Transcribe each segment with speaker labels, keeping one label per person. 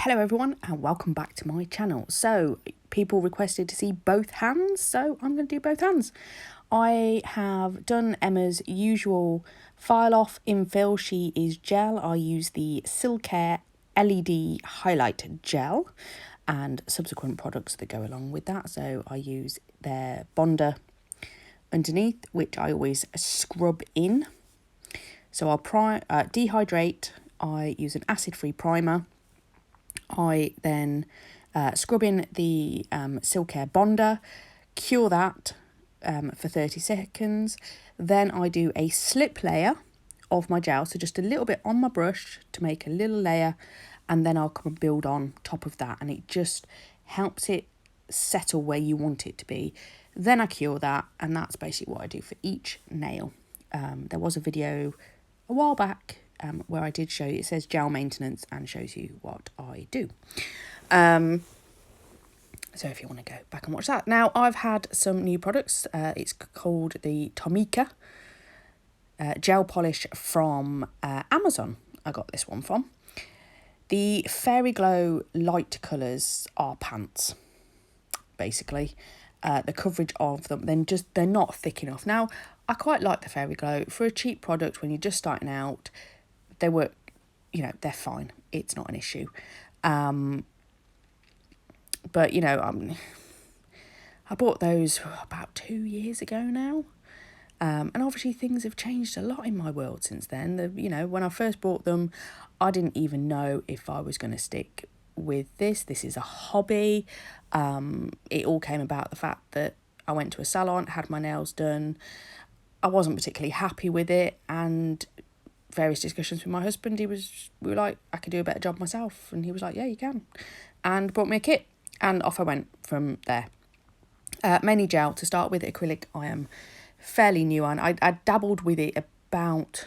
Speaker 1: Hello everyone and welcome back to my channel. So people requested to see both hands, so I'm going to do both hands. I have done Emma's usual file off infill. She is gel. I use the Silcare LED highlight gel and subsequent products that go along with that. So I use their bonder underneath, which I always scrub in. So I'll dehydrate. I use an acid-free primer. I then scrub in the Silcare bonder, cure that for 30 seconds. Then I do a slip layer of my gel, so just a little bit on my brush to make a little layer, and then I'll come and build on top of that, and it just helps it settle where you want it to be. Then I cure that, and that's basically what I do for each nail. There was a video a while back where I did show you, it says gel maintenance and shows you what I do. So if you want to go back and watch that. Now I've had some new products. It's called the Tomicca gel polish from Amazon. I got this one from. The Fairy Glow light colours are pants, basically. The coverage of them, they're not thick enough. Now, I quite like the Fairy Glow. For a cheap product, when you're just starting out, they work, they're fine. It's not an issue. But, I bought those about 2 years ago now. And obviously things have changed a lot in my world since then. When I first bought them, I didn't even know if I was going to stick with this. This is a hobby. It all came about the fact that I went to a salon, had my nails done. I wasn't particularly happy with it, and various discussions with my husband, we were like, I could do a better job myself, and he was like, yeah, you can, and brought me a kit, and off I went from there. Mainly gel to start with. Acrylic I am fairly new on. I dabbled with it about,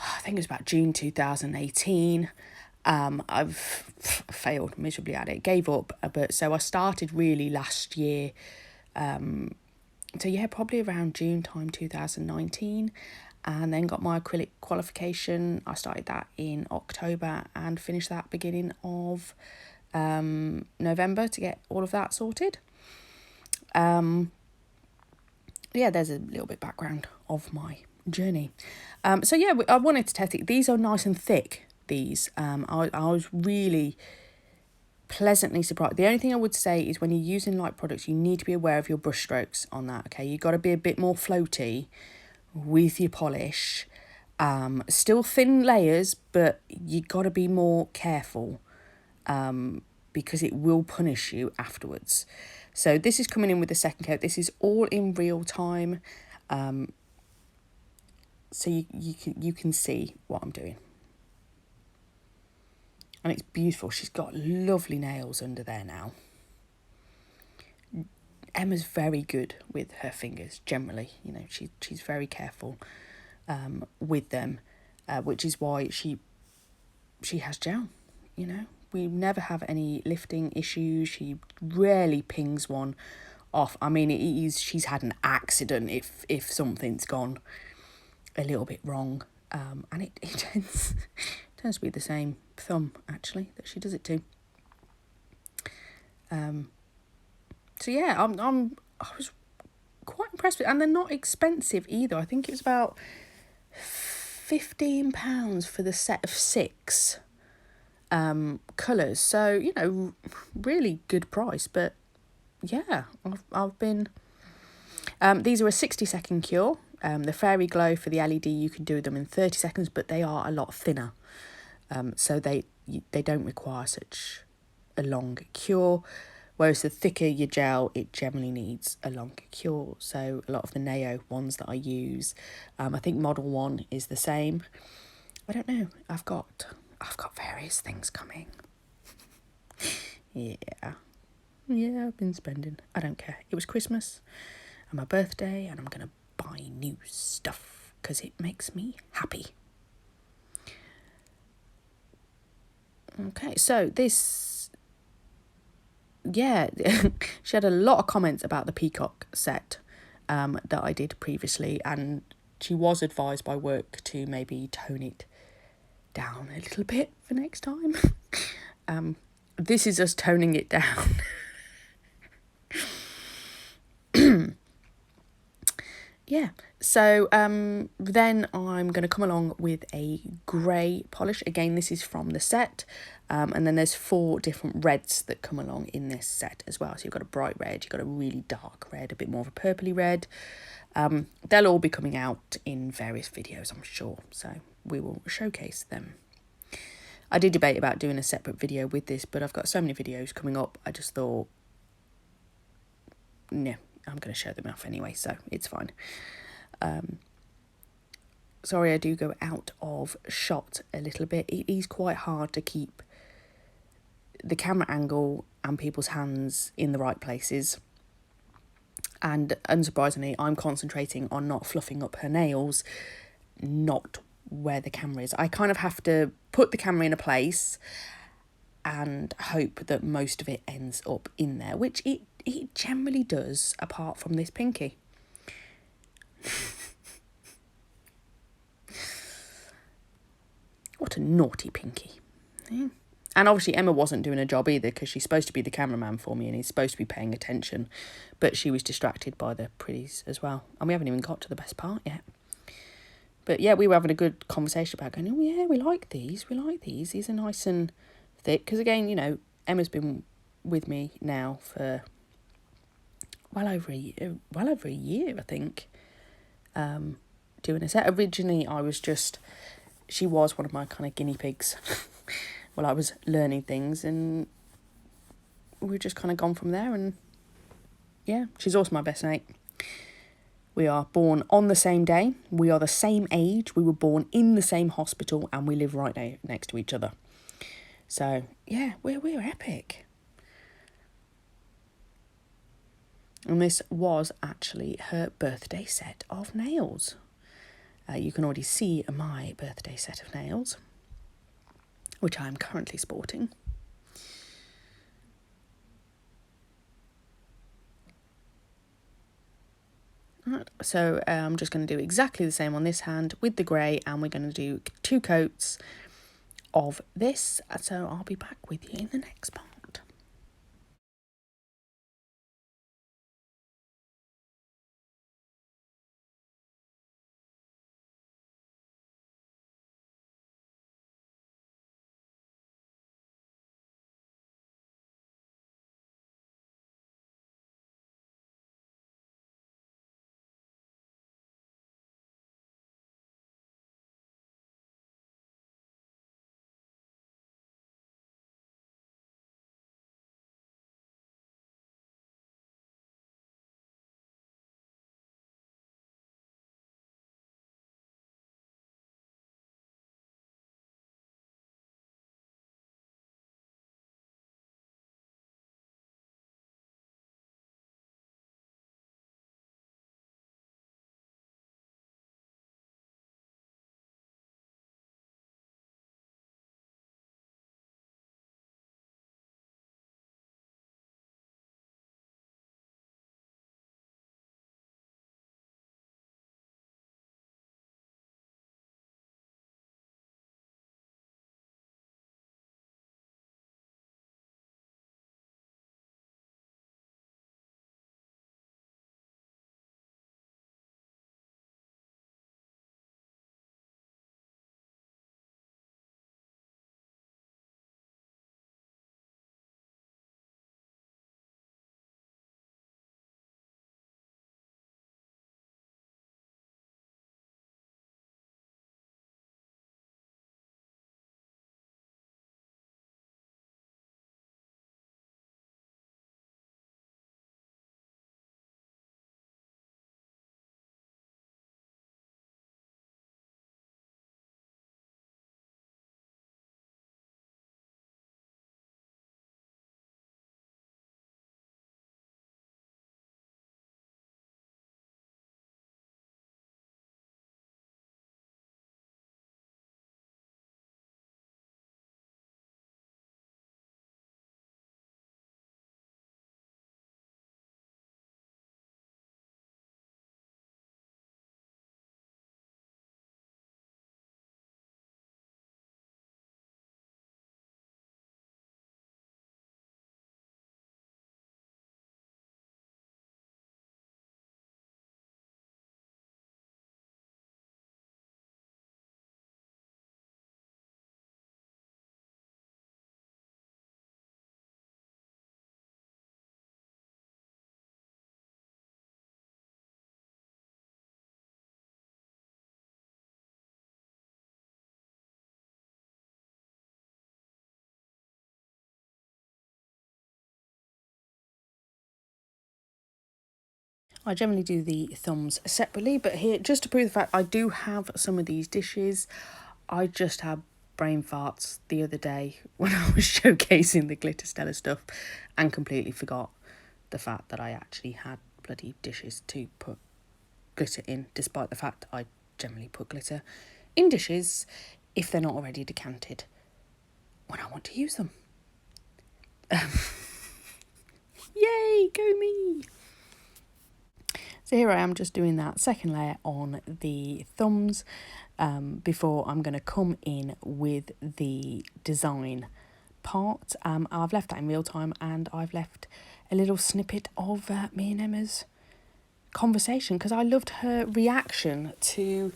Speaker 1: I think it was about June 2018. I've failed miserably at it, gave up, so I started really last year. So yeah, probably around June time 2019, and then got my acrylic qualification. I started that in October and finished that beginning of November to get all of that sorted. Yeah, there's a little bit background of my journey. So yeah, I wanted to test it. These are nice and thick. These I was really pleasantly surprised. The only thing I would say is when you're using light products, you need to be aware of your brush strokes on that. Okay, you got to be a bit more floaty with your polish. Still thin layers, but you got to be more careful because it will punish you afterwards. So this is coming in with the second coat. This is all in real time, so you can see what I'm doing. And it's beautiful. She's got lovely nails under there now. Emma's very good with her fingers, generally. She's very careful with them, which is why she has gel. We never have any lifting issues. She rarely pings one off. I mean, she's had an accident if something's gone a little bit wrong, and it tends to be the same thumb actually that she does it to. So yeah, I was quite impressed with, and they're not expensive either. I think it was about £15 for the set of 6 colours. So really good price. But yeah, I've been. These are a 60-second cure. The Fairy Glow for the LED, you can do them in 30 seconds, but they are a lot thinner. So they don't require such a long cure, whereas the thicker your gel, it generally needs a longer cure. So a lot of the Neo ones that I use, I think Model 1 is the same. I don't know. I've got various things coming. Yeah, I've been spending. I don't care. It was Christmas and my birthday, and I'm gonna buy new stuff because it makes me happy. Okay, so this, yeah, she had a lot of comments about the peacock set that I did previously, and she was advised by work to maybe tone it down a little bit for next time. This is us toning it down. Yeah, so then I'm going to come along with a grey polish. Again, this is from the set. And then there's 4 different reds that come along in this set as well. So you've got a bright red, you've got a really dark red, a bit more of a purpley red. They'll all be coming out in various videos, I'm sure. So we will showcase them. I did debate about doing a separate video with this, but I've got so many videos coming up. I just thought, no, I'm going to show them off anyway, so it's fine. Sorry, I do go out of shot a little bit. It is quite hard to keep the camera angle and people's hands in the right places. And unsurprisingly, I'm concentrating on not fluffing up her nails, not where the camera is. I kind of have to put the camera in a place and hope that most of it ends up in there, which it generally does, apart from this pinky. What a naughty pinky. Yeah. And obviously Emma wasn't doing a job either, because she's supposed to be the cameraman for me and he's supposed to be paying attention, but she was distracted by the pretties as well. And we haven't even got to the best part yet. But yeah, we were having a good conversation about going, oh yeah, we like these. These are nice and thick. Because again, you know, Emma's been with me now for well over a year, I think, doing a set. Originally, she was one of my kind of guinea pigs while I was learning things, and we've just kind of gone from there. And yeah, she's also my best mate. We are born on the same day. We are the same age. We were born in the same hospital, and we live right next to each other. So yeah, we're epic. And this was actually her birthday set of nails. You can already see my birthday set of nails, which I'm currently sporting. Right, so I'm just going to do exactly the same on this hand with the grey, and we're going to do 2 coats of this. So I'll be back with you in the next part. I generally do the thumbs separately, but here, just to prove the fact I do have some of these dishes, I just had brain farts the other day when I was showcasing the Glitter Stella stuff and completely forgot the fact that I actually had bloody dishes to put glitter in, despite the fact I generally put glitter in dishes if they're not already decanted when I want to use them. Yay, go me! So here I am just doing that second layer on the thumbs before I'm going to come in with the design part. I've left that in real time, and I've left a little snippet of me and Emma's conversation because I loved her reaction to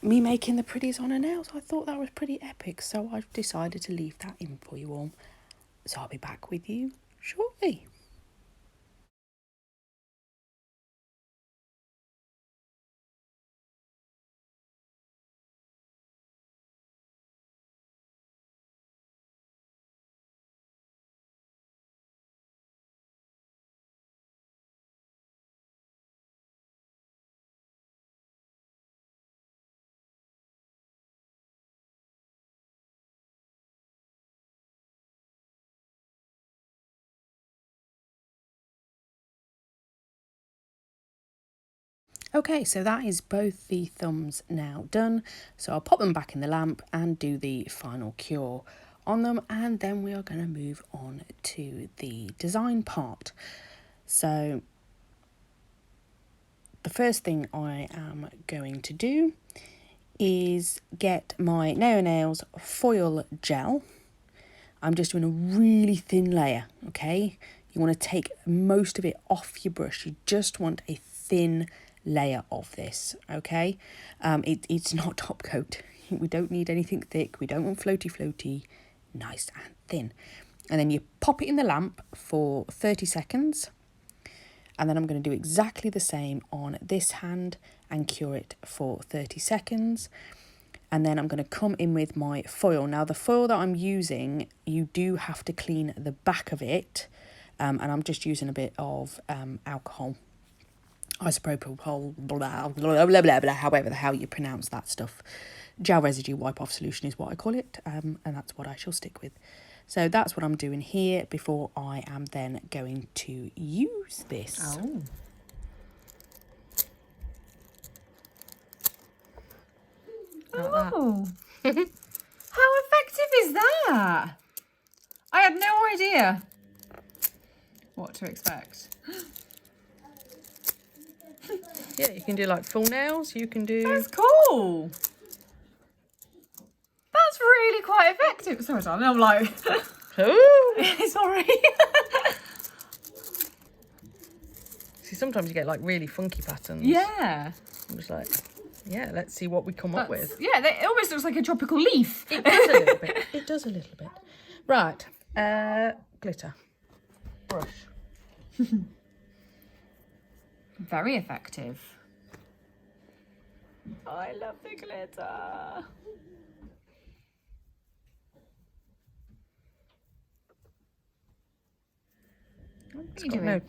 Speaker 1: me making the pretties on her nails. I thought that was pretty epic, so I've decided to leave that in for you all. So I'll be back with you shortly. Okay, so that is both the thumbs now done. So I'll pop them back in the lamp and do the final cure on them, and then we are going to move on to the design part. So the first thing I am going to do is get my Nail Nails foil gel. I'm just doing a really thin layer, okay? You want to take most of it off your brush. You just want a thin layer of this, okay? It's not top coat. We don't need anything thick. We don't want floaty, nice and thin. And then you pop it in the lamp for 30 seconds. And then I'm going to do exactly the same on this hand and cure it for 30 seconds. And then I'm going to come in with my foil. Now, the foil that I'm using, you do have to clean the back of it. And I'm just using a bit of alcohol. Isopropyl, blah, blah, blah, blah, blah, however the hell you pronounce that stuff. Gel residue wipe-off solution is what I call it. And that's what I shall stick with. So that's what I'm doing here before I am then going to use this.
Speaker 2: Oh. Oh. How effective is that? I had no idea what to expect.
Speaker 1: Yeah, you can do like full nails. You can do...
Speaker 2: That's cool. That's really quite effective. Sorry, darling, I'm like...
Speaker 1: Oh.
Speaker 2: Sorry.
Speaker 1: See, sometimes you get like really funky patterns.
Speaker 2: Yeah.
Speaker 1: I'm just like, yeah, let's see what we come up with.
Speaker 2: Yeah, it almost looks like a tropical leaf.
Speaker 1: It does a little bit. It does a little bit. Right. Glitter. Brush.
Speaker 2: Very effective. I love the glitter.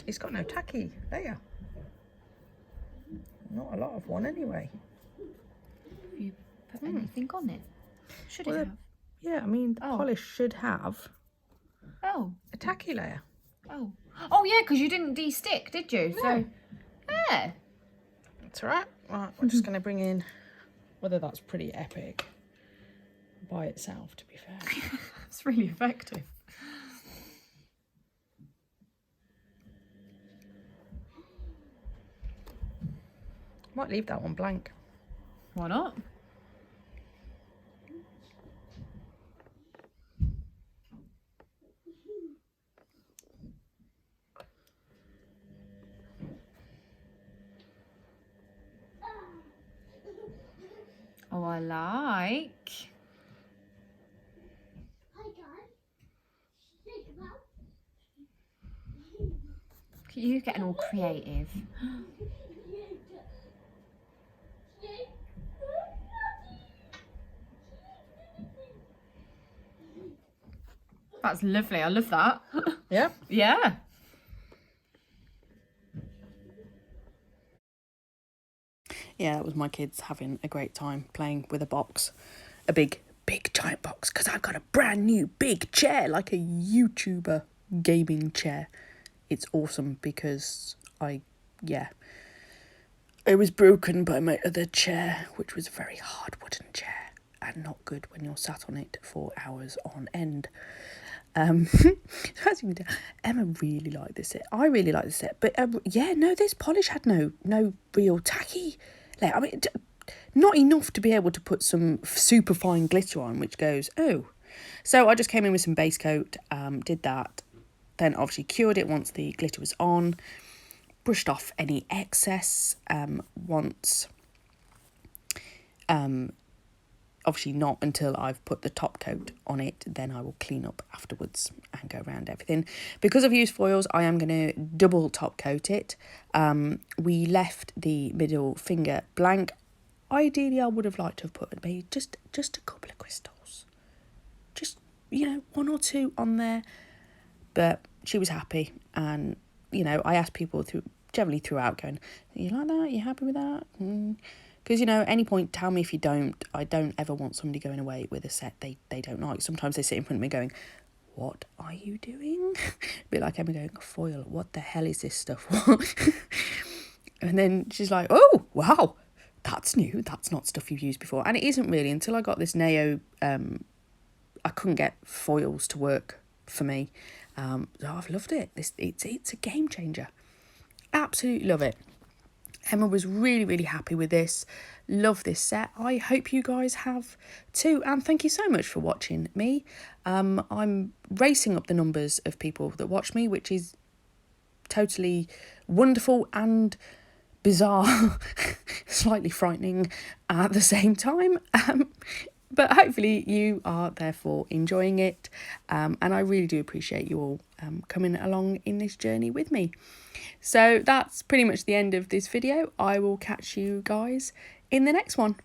Speaker 1: It's got no tacky layer. Not a lot of one anyway.
Speaker 2: Have you put anything on it? Should it have?
Speaker 1: Yeah, I mean, the polish should have
Speaker 2: a
Speaker 1: tacky layer.
Speaker 2: Oh. Oh, yeah, because you didn't de-stick, did you?
Speaker 1: No.
Speaker 2: So, yeah.
Speaker 1: That's all right. Right, we're just going to bring in whether that's pretty epic by itself, to be fair.
Speaker 2: It's really effective.
Speaker 1: Might leave that one blank.
Speaker 2: Why not? Oh, I like. Look at you getting all creative. That's lovely. I love that.
Speaker 1: Yeah?
Speaker 2: Yeah.
Speaker 1: was my kids having a great time playing with a box, a big giant box, because I've got a brand new big chair, like a YouTuber gaming chair. It's awesome because it was broken by my other chair, which was a very hard wooden chair and not good when you're sat on it for hours on end. As you can tell, Emma really liked this set. I really like this set, but this polish had no real tacky. Like, I mean, not enough to be able to put some super fine glitter on, which goes, oh. So I just came in with some base coat, did that, then obviously cured it once the glitter was on, brushed off any excess once. Obviously not until I've put the top coat on it, then I will clean up afterwards and go around everything. Because I've used foils, I am going to double top coat it. We left the middle finger blank. Ideally, I would have liked to have put maybe just a couple of crystals. Just, one or two on there. But she was happy. And, I asked people generally throughout going, you like that? You happy with that? Because, any point, tell me if you don't. I don't ever want somebody going away with a set they don't like. Sometimes they sit in front of me going, what are you doing? A bit like Emma going, foil, what the hell is this stuff? And then she's like, oh, wow, that's new. That's not stuff you've used before. And it isn't really. Until I got this Neo, I couldn't get foils to work for me. So I've loved it. It's a game changer. Absolutely love it. Emma was really, really happy with this. Love this set. I hope you guys have too. And thank you so much for watching me. I'm racing up the numbers of people that watch me, which is totally wonderful and bizarre, slightly frightening at the same time. But hopefully you are therefore enjoying it. And I really do appreciate you all coming along in this journey with me. So that's pretty much the end of this video. I will catch you guys in the next one.